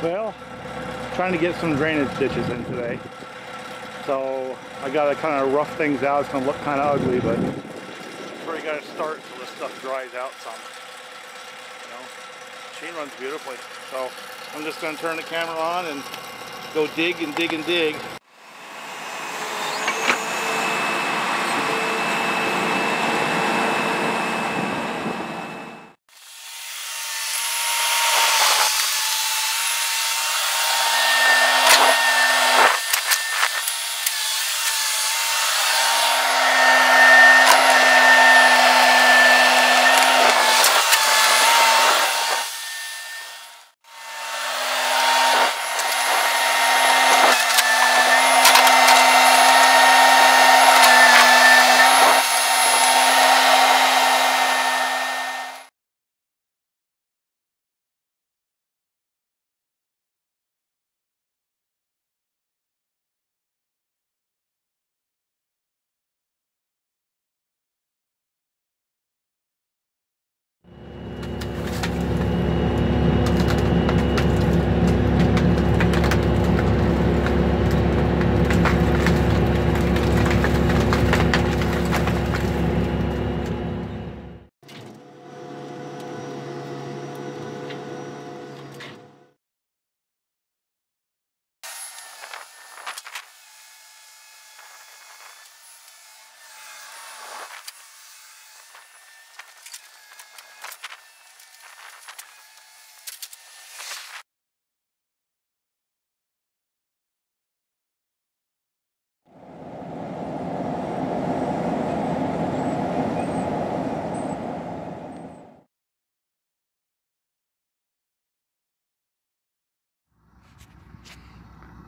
Well, trying to get some drainage ditches in today. So I gotta kind of rough things out. It's gonna look kind of ugly, but that's where you gotta start so this stuff dries out some. You know, machine runs beautifully. So I'm just gonna turn the camera on and go dig and dig and dig.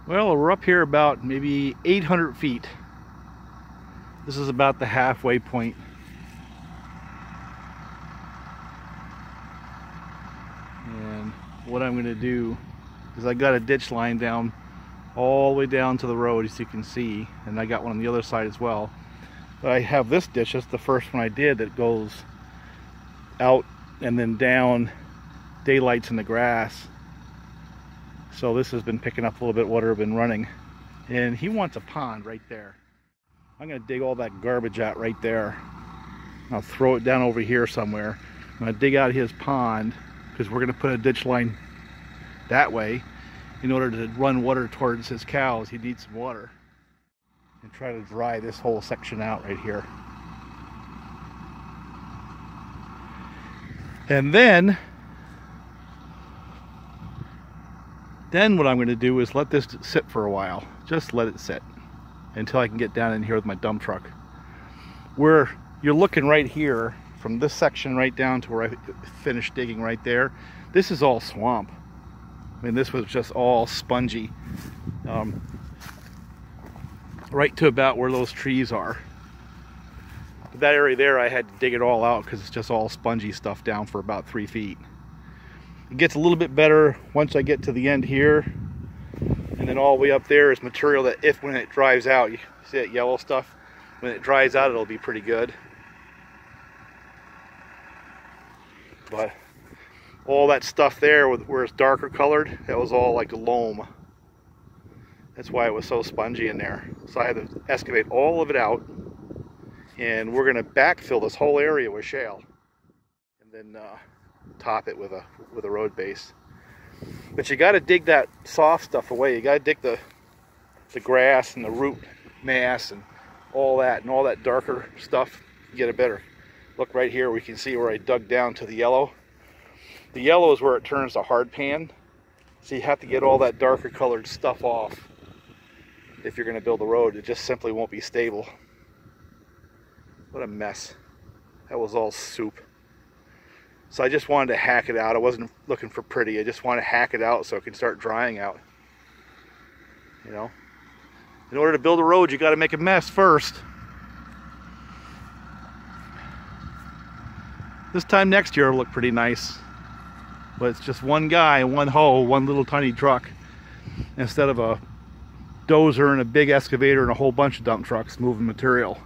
Well, we're up here about maybe 800 feet. This is about the halfway point. And what I'm going to do is I got a ditch line down all the way down to the road, as you can see, and I got one on the other side as well. But I have this ditch, that's the first one I did, that goes out and then down, daylights in the grass. So this has been picking up a little bit water I've been running. And he wants a pond right there. I'm going to dig all that garbage out right there. I'll throw it down over here somewhere. I'm going to dig out his pond because we're going to put a ditch line that way. In order to run water towards his cows, he needs some water. And try to dry this whole section out right here. And then what I'm going to do is let this sit for a while. Just let it sit until I can get down in here with my dump truck. Where you're looking right here, from this section right down to where I finished digging right there, this is all swamp. I mean, this was just all spongy. Right to about where those trees are. But that area there, I had to dig it all out because it's just all spongy stuff down for about 3 feet. It gets a little bit better once I get to the end here, and then all the way up there is material that when it dries out, you see that yellow stuff, when it dries out it'll be pretty good. But all that stuff there where it's darker colored, that was all like loam. That's why it was so spongy in there. So I had to excavate all of it out, and we're going to backfill this whole area with shale, and then top it with a road base. But you got to dig that soft stuff away. You got to dig the grass and the root mass and all that darker stuff. Get a better look right here. We can see where I dug down to the yellow. The yellow is where it turns to hard pan. So you have to get all that darker colored stuff off if you're going to build a road. It just simply won't be stable. What a mess. That was all soup. So I just wanted to hack it out. I wasn't looking for pretty. I just wanted to hack it out so it can start drying out. You know, in order to build a road, you got to make a mess first. This time next year it'll look pretty nice. But it's just one guy, one hoe, one little tiny truck, instead of a dozer and a big excavator and a whole bunch of dump trucks moving material.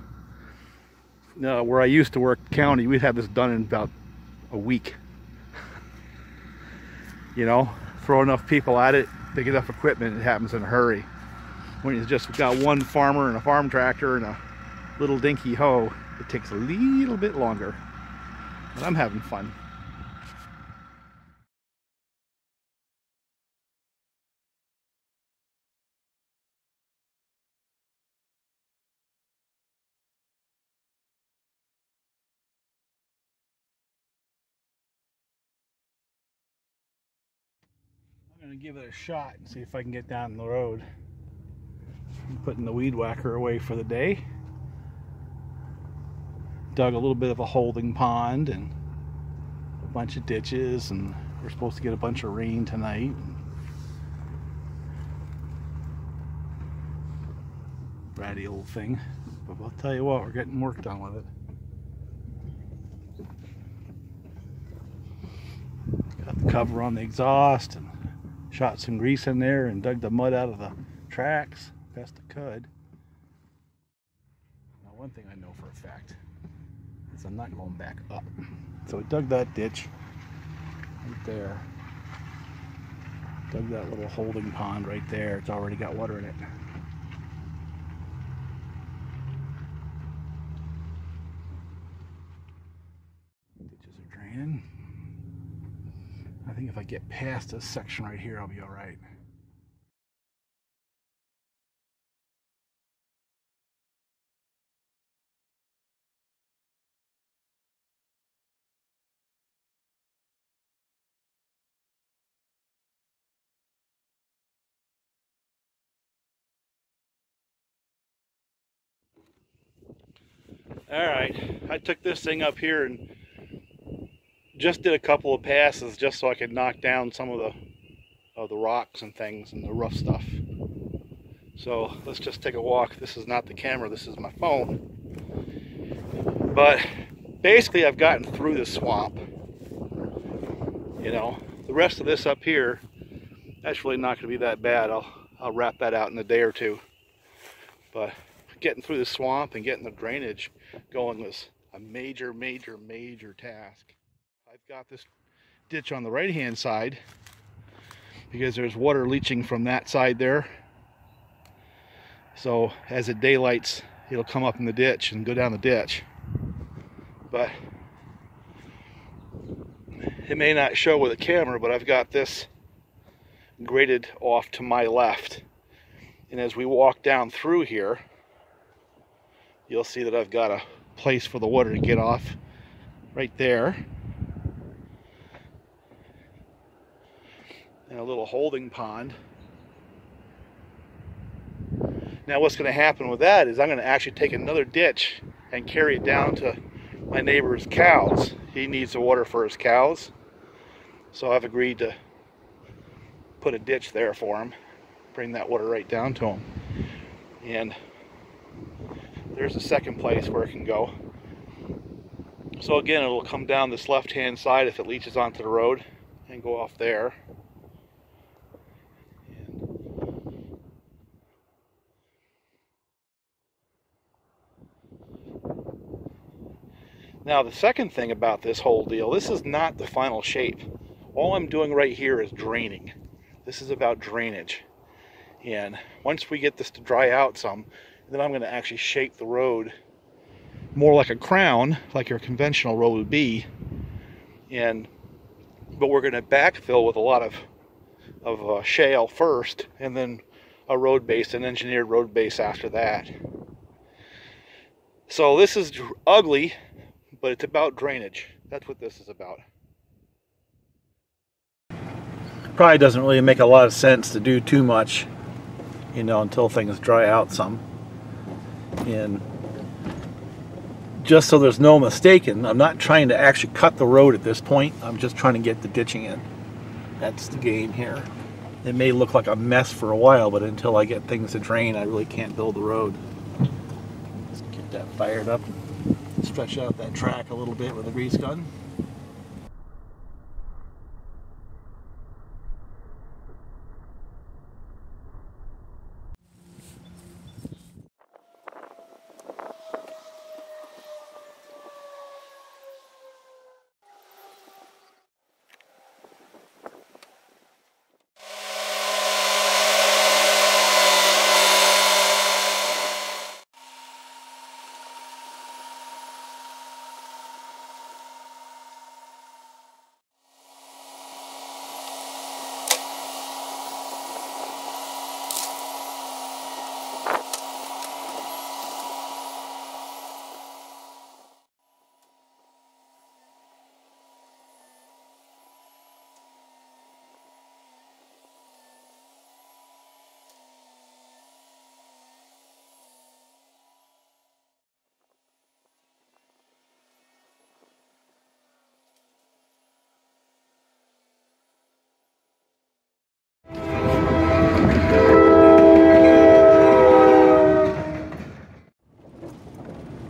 Where I used to work county, we'd have this done in about a week. You know, throw enough people at it, big enough equipment, it happens in a hurry. When you just got one farmer and a farm tractor and a little dinky hoe, it takes a little bit longer. But I'm having fun. I'm going to give it a shot and see if I can get down the road. I'm putting the weed whacker away for the day. Dug a little bit of a holding pond and a bunch of ditches, and we're supposed to get a bunch of rain tonight. Ratty old thing, but I'll tell you what, we're getting work done with it. Got the cover on the exhaust and shot some grease in there and dug the mud out of the tracks best I could. Now, one thing I know for a fact is I'm not going back up. So I dug that ditch right there. Dug that little holding pond right there. It's already got water in it. Ditches are draining. I think if I get past this section right here, I'll be all right. All right, I took this thing up here and just did a couple of passes just so I could knock down some of the rocks and things and the rough stuff. So let's just take a walk. This is not the camera, this is my phone. But basically I've gotten through this swamp. You know, the rest of this up here, that's really not going to be that bad. I'll wrap that out in a day or two. But getting through the swamp and getting the drainage going was a major task. I've got this ditch on the right hand side because there's water leaching from that side there. So as it daylights, it'll come up in the ditch and go down the ditch. But it may not show with a camera, but I've got this graded off to my left. And as we walk down through here, you'll see that I've got a place for the water to get off right there. And a little holding pond. Now what's going to happen with that is I'm going to actually take another ditch and carry it down to my neighbor's cows. He needs the water for his cows. So I've agreed to put a ditch there for him. Bring that water right down to him. And there's a second place where it can go. So again, it'll come down this left-hand side if it leaches onto the road and go off there. Now the second thing about this whole deal, this is not the final shape. All I'm doing right here is draining. This is about drainage. And once we get this to dry out some, then I'm going to actually shape the road more like a crown, like your conventional road would be. But we're going to backfill with a lot of shale first, and then a road base, an engineered road base after that. So this is ugly, but it's about drainage. That's what this is about. Probably doesn't really make a lot of sense to do too much, you know, until things dry out some. And just so there's no mistaking, I'm not trying to actually cut the road at this point. I'm just trying to get the ditching in. That's the game here. It may look like a mess for a while, but until I get things to drain, I really can't build the road. Let's get that fired up and stretch out that track a little bit with a grease gun.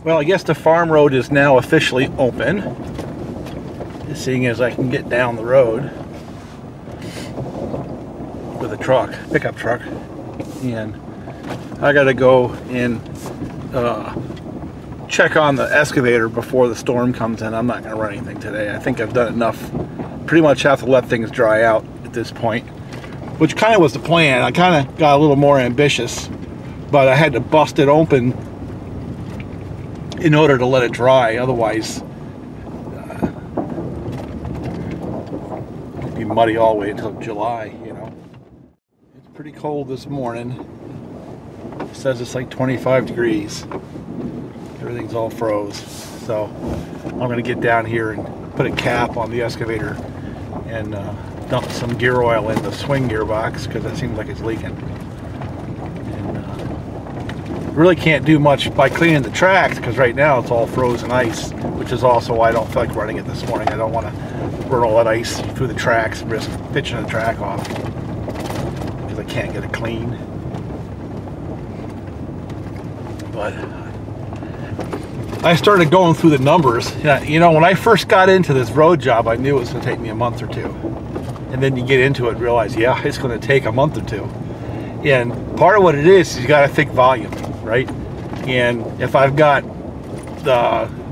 Well, I guess the farm road is now officially open. Seeing as I can get down the road with a truck, pickup truck, and I gotta go and check on the excavator before the storm comes in. I'm not gonna run anything today. I think I've done enough. Pretty much have to let things dry out at this point, which kind of was the plan. I kind of got a little more ambitious, but I had to bust it open in order to let it dry. Otherwise, it'd be muddy all the way until July, you know. It's pretty cold this morning. It says it's like 25 degrees. Everything's all froze. So I'm going to get down here and put a cap on the excavator and dump some gear oil in the swing gearbox because it seems like it's leaking. Really can't do much by cleaning the tracks because right now it's all frozen ice, which is also why I don't feel like running it this morning. I don't want to burn all that ice through the tracks and risk pitching the track off because I can't get it clean. But I started going through the numbers. You know, when I first got into this road job, I knew it was going to take me a month or two. And then you get into it and realize, yeah, it's going to take a month or two. And part of what it is you got to think volume, right? And if I've got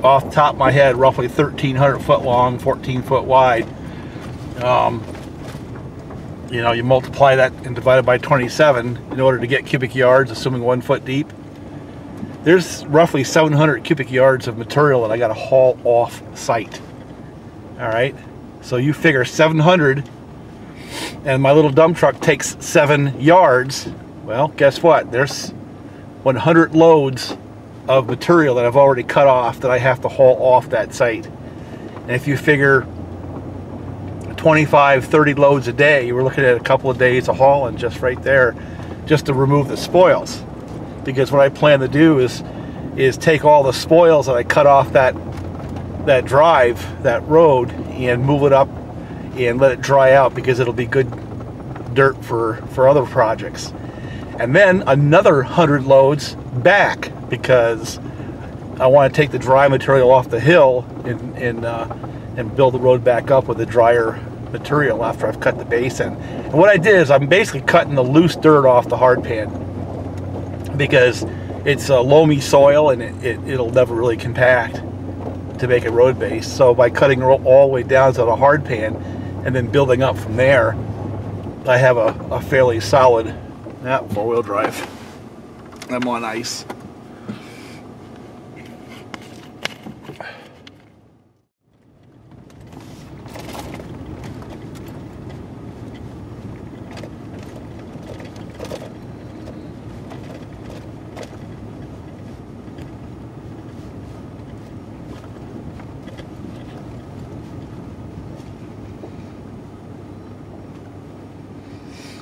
off the top of my head roughly 1,300 foot long, 14 foot wide, you know, you multiply that and divide it by 27 in order to get cubic yards, assuming 1 foot deep. There's roughly 700 cubic yards of material that I got to haul off site. All right, so you figure 700, and my little dump truck takes 7 yards. Well, guess what? There's 100 loads of material that I've already cut off that I have to haul off that site. And if you figure 25, 30 loads a day, we're looking at a couple of days of hauling just right there, just to remove the spoils. Because what I plan to do is take all the spoils that I cut off that drive, that road, and move it up and let it dry out because it'll be good dirt for other projects. And then another 100 loads back because I want to take the dry material off the hill and build the road back up with the drier material after I've cut the base in. And what I did is I'm basically cutting the loose dirt off the hard pan because it's a loamy soil and it'll never really compact to make a road base. So by cutting all the way down to the hard pan and then building up from there, I have a fairly solid four-wheel drive. I'm on ice.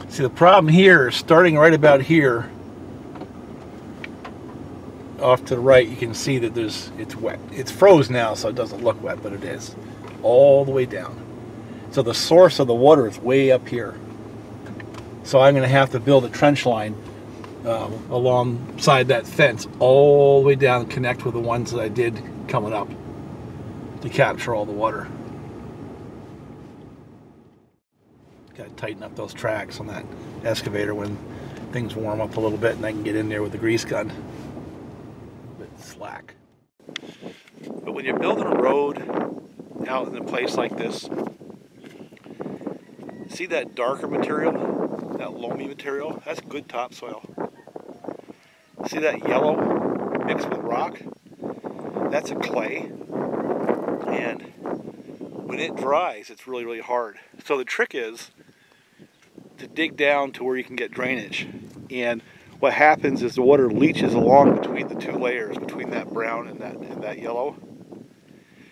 See, the problem here is starting right about here, off to the right, you can see that it's wet. It's froze now, so it doesn't look wet, but it is. All the way down. So the source of the water is way up here. So I'm going to have to build a trench line alongside that fence all the way down and connect with the ones that I did coming up to capture all the water. Got to tighten up those tracks on that excavator when things warm up a little bit and I can get in there with the grease gun. A bit slack. But when you're building a road out in a place like this, see that darker material, that loamy material? That's good topsoil. See that yellow mixed with rock? That's a clay. And when it dries, it's really, really hard. So the trick is to dig down to where you can get drainage. And what happens is the water leaches along between the two layers, between that brown and that yellow.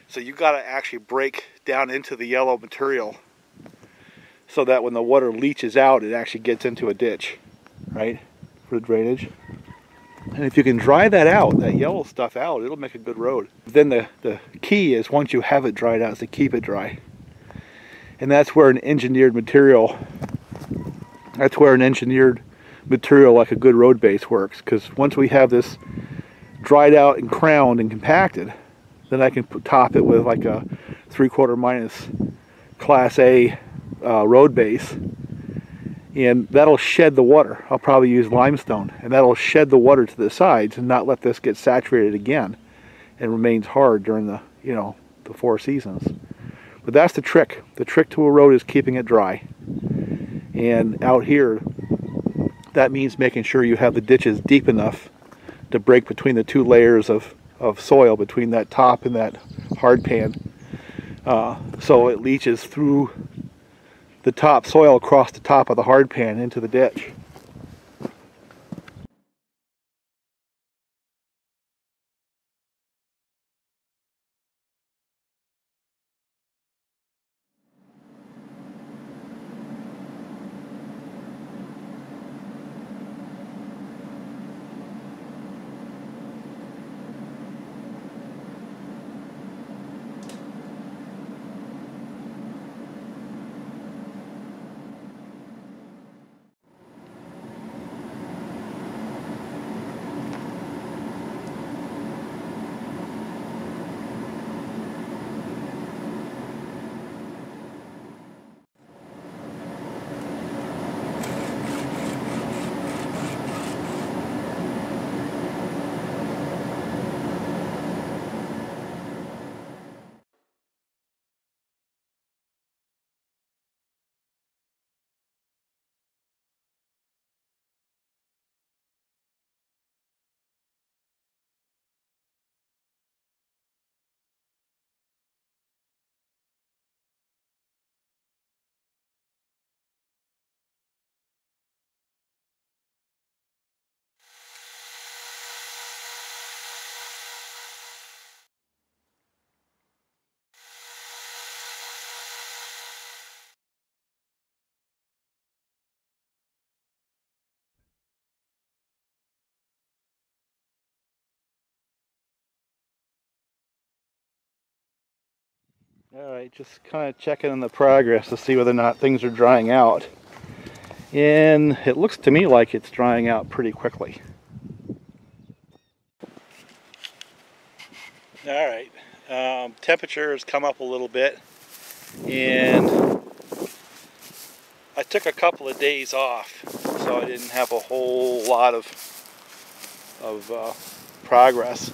So you got to actually break down into the yellow material so that when the water leaches out, it actually gets into a ditch, right, for the drainage. And if you can dry that out, that yellow stuff out, it'll make a good road. Then the key is, once you have it dried out, is to keep it dry. And that's where an engineered material like a good road base works. Because once we have this dried out and crowned and compacted, then I can top it with like a 3/4 minus Class A road base, and that'll shed the water. I'll probably use limestone, and that'll shed the water to the sides and not let this get saturated again, and remains hard during the, you know, the 4 seasons. But that's the trick. The trick to a road is keeping it dry. And out here, that means making sure you have the ditches deep enough to break between the 2 layers of soil between that top and that hard pan, so it leaches through the top soil across the top of the hard pan into the ditch. Alright, just kind of checking on the progress to see whether or not things are drying out. And it looks to me like it's drying out pretty quickly. Alright, temperature has come up a little bit, and I took a couple of days off, so I didn't have a whole lot of progress.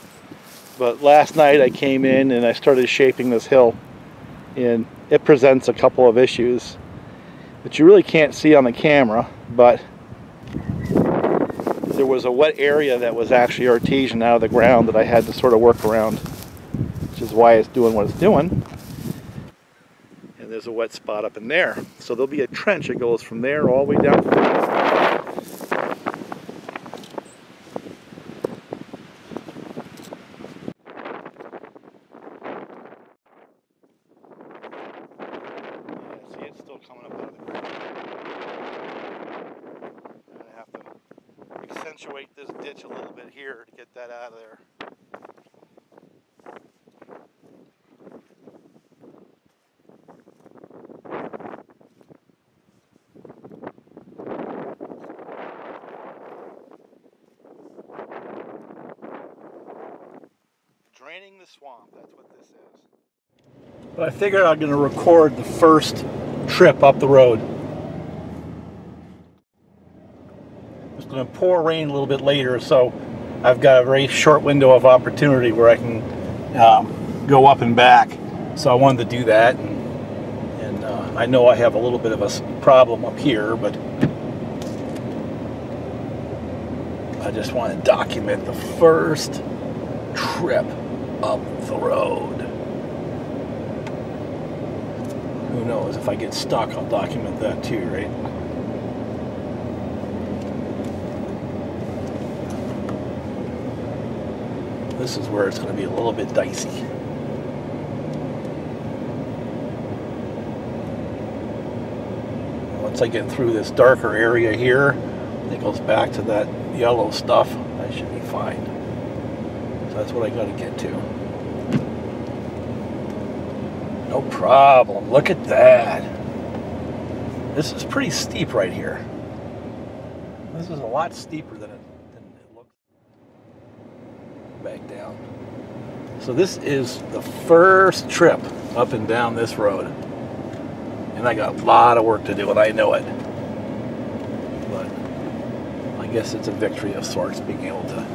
But last night I came in and I started shaping this hill, and it presents a couple of issues that you really can't see on the camera, but there was a wet area that was actually artesian out of the ground that I had to sort of work around, which is why it's doing what it's doing. And there's a wet spot up in there, so there'll be a trench that goes from there all the way down to there. Coming up out of the ground. I'm going to have to accentuate this ditch a little bit here to get that out of there. Draining the swamp, that's what this is. But I figured I'm going to record the first trip up the road. It's going to pour rain a little bit later, so I've got a very short window of opportunity where I can go up and back. So I wanted to do that, and I know I have a little bit of a problem up here, but I just want to document the first trip up the road. Who knows, if I get stuck, I'll document that too, right? This is where it's going to be a little bit dicey. Once I get through this darker area here, it goes back to that yellow stuff, I should be fine. So that's what I got to get to. No problem. Look at that. This is pretty steep right here. This is a lot steeper than it looks. down. So this is the first trip up and down this road. And I got a lot of work to do, and I know it. But I guess it's a victory of sorts being able to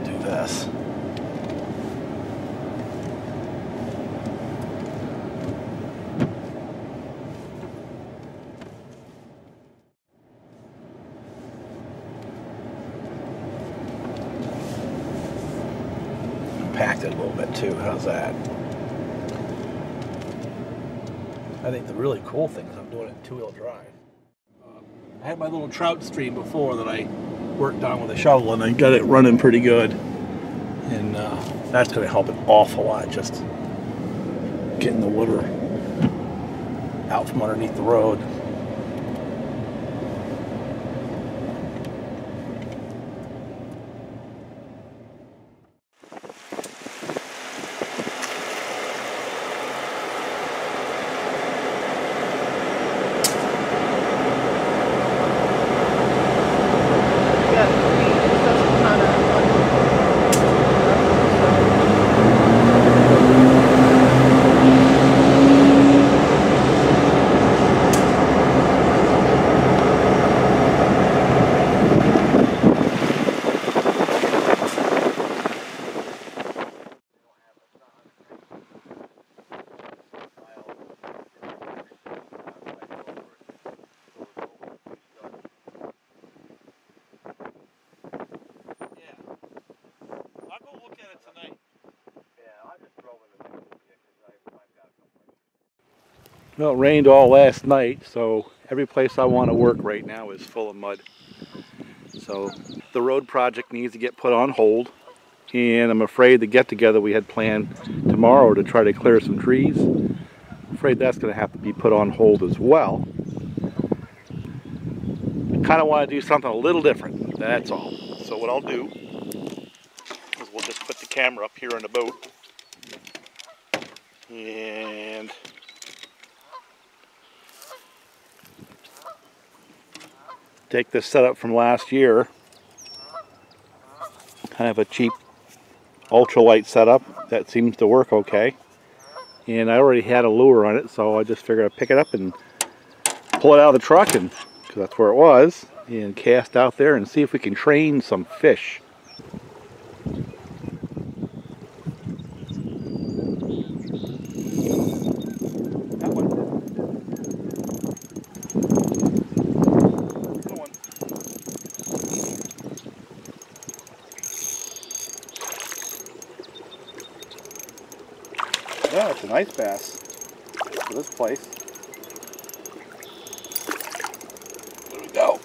do this. Packed it a little bit too. How's that? I think the really cool thing is I'm doing it in two-wheel drive. I had my little trout stream before that I worked on with a shovel, and I got it running pretty good. And that's going to help an awful lot, just getting the water out from underneath the road. Well, it rained all last night, so every place I want to work right now is full of mud. So the road project needs to get put on hold, and I'm afraid the get-together we had planned tomorrow to try to clear some trees, I'm afraid that's going to have to be put on hold as well. I kind of want to do something a little different, that's all. So what I'll do is we'll just put the camera up here on the boat, and take this setup from last year, kind of a cheap ultralight setup that seems to work okay, and I already had a lure on it, so I just figured I'd pick it up and pull it out of the truck, and because that's where it was, and cast out there and see if we can train some fish. Yeah, it's a nice bass for this place. There we go.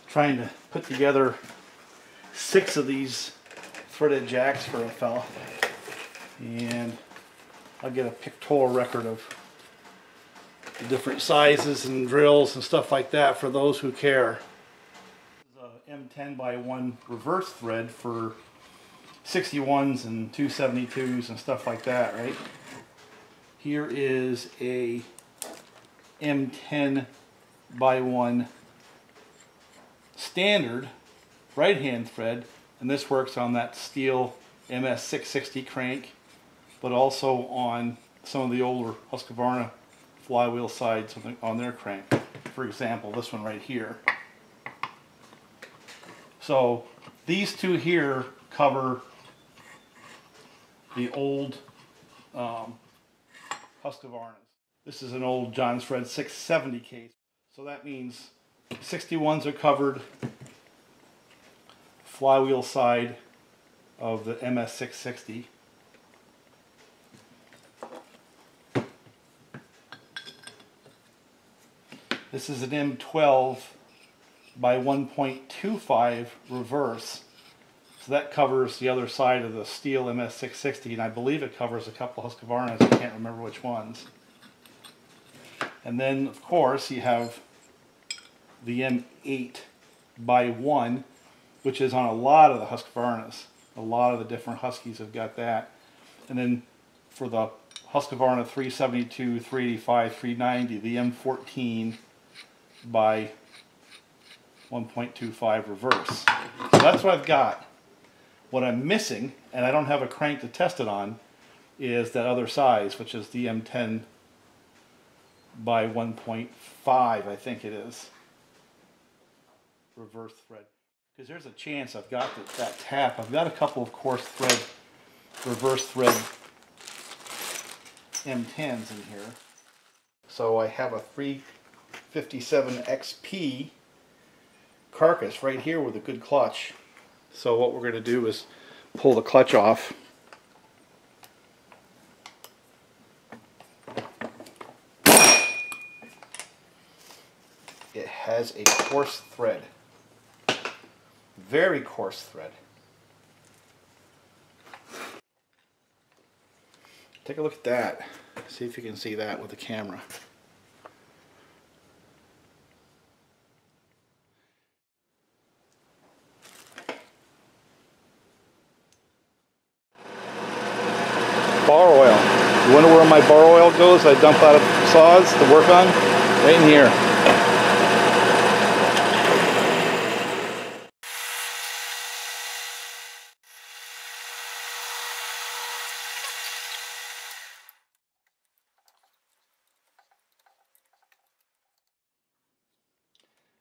Trying to put together 6 of these threaded jacks for a fella, and I'll get a pictorial record of the different sizes and drills and stuff like that for those who care. This is a M10 by 1 reverse thread for 61s and 272s and stuff like that, right? Here is a M10 by 1 standard right hand thread, and this works on that steel MS 660 crank, but also on some of the older Husqvarna flywheel sides on their crank. for example, this one right here. So these two here cover the old Husqvarnas. This is an old John Fred 670 case. So that means 61s are covered, flywheel side of the MS 660. This is an M12 by 1.25 reverse. So that covers the other side of the steel MS 660, and I believe it covers a couple of Husqvarnas. I can't remember which ones. And then, of course, you have the M8 by 1, which is on a lot of the Husqvarnas. A lot of the different Huskies have got that. And then for the Husqvarna 372, 385, 390, the M14 by 1.25 reverse. So that's what I've got. What I'm missing, and I don't have a crank to test it on, is that other size, which is the M10 by 1.5, I think it is. Reverse thread. Because there's a chance I've got that tap. I've got a couple of coarse thread, reverse thread M10s in here. So I have a 357 XP carcass right here with a good clutch. So what we're going to do is pull the clutch off. It has a coarse thread. Very coarse thread. Take a look at that. See if you can see that with the camera. Bar oil. You wonder where my bar oil goes I dump out of saws to work on? Right in here.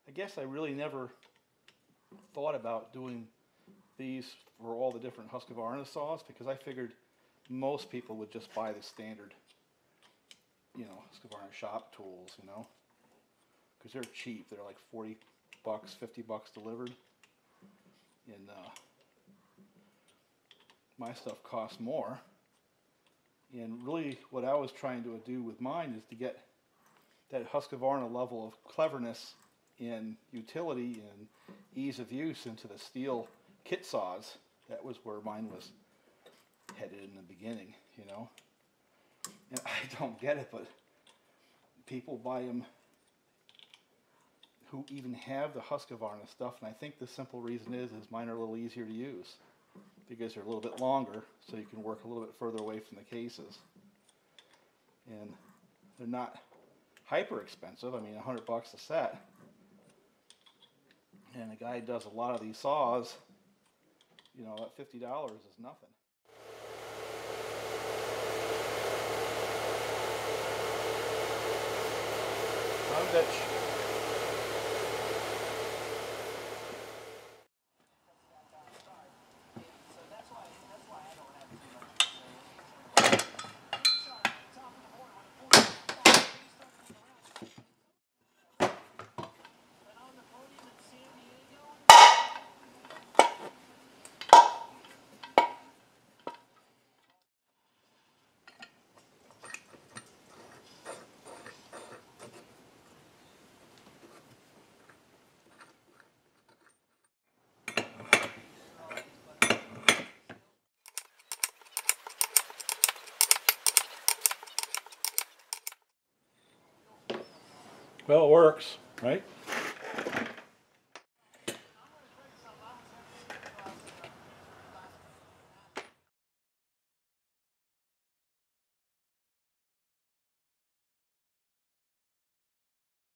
I guess I really never thought about doing these for all the different Husqvarna saws because I figured most people would just buy the standard, Husqvarna shop tools, because they're cheap. They're like 40 bucks, 50 bucks delivered. And my stuff costs more. And really what I was trying to do with mine is to get that Husqvarna level of cleverness in utility and ease of use into the steel kit saws. That was where mine was headed in the beginning, And I don't get it, but people buy them who even have the Husqvarna stuff, and I think the simple reason is mine are a little easier to use because they're a little bit longer, so you can work a little bit further away from the cases. And they're not hyper expensive. I mean, 100 bucks a set. And a guy does a lot of these saws, at $50 is nothing. Bitch. Well, it works, right?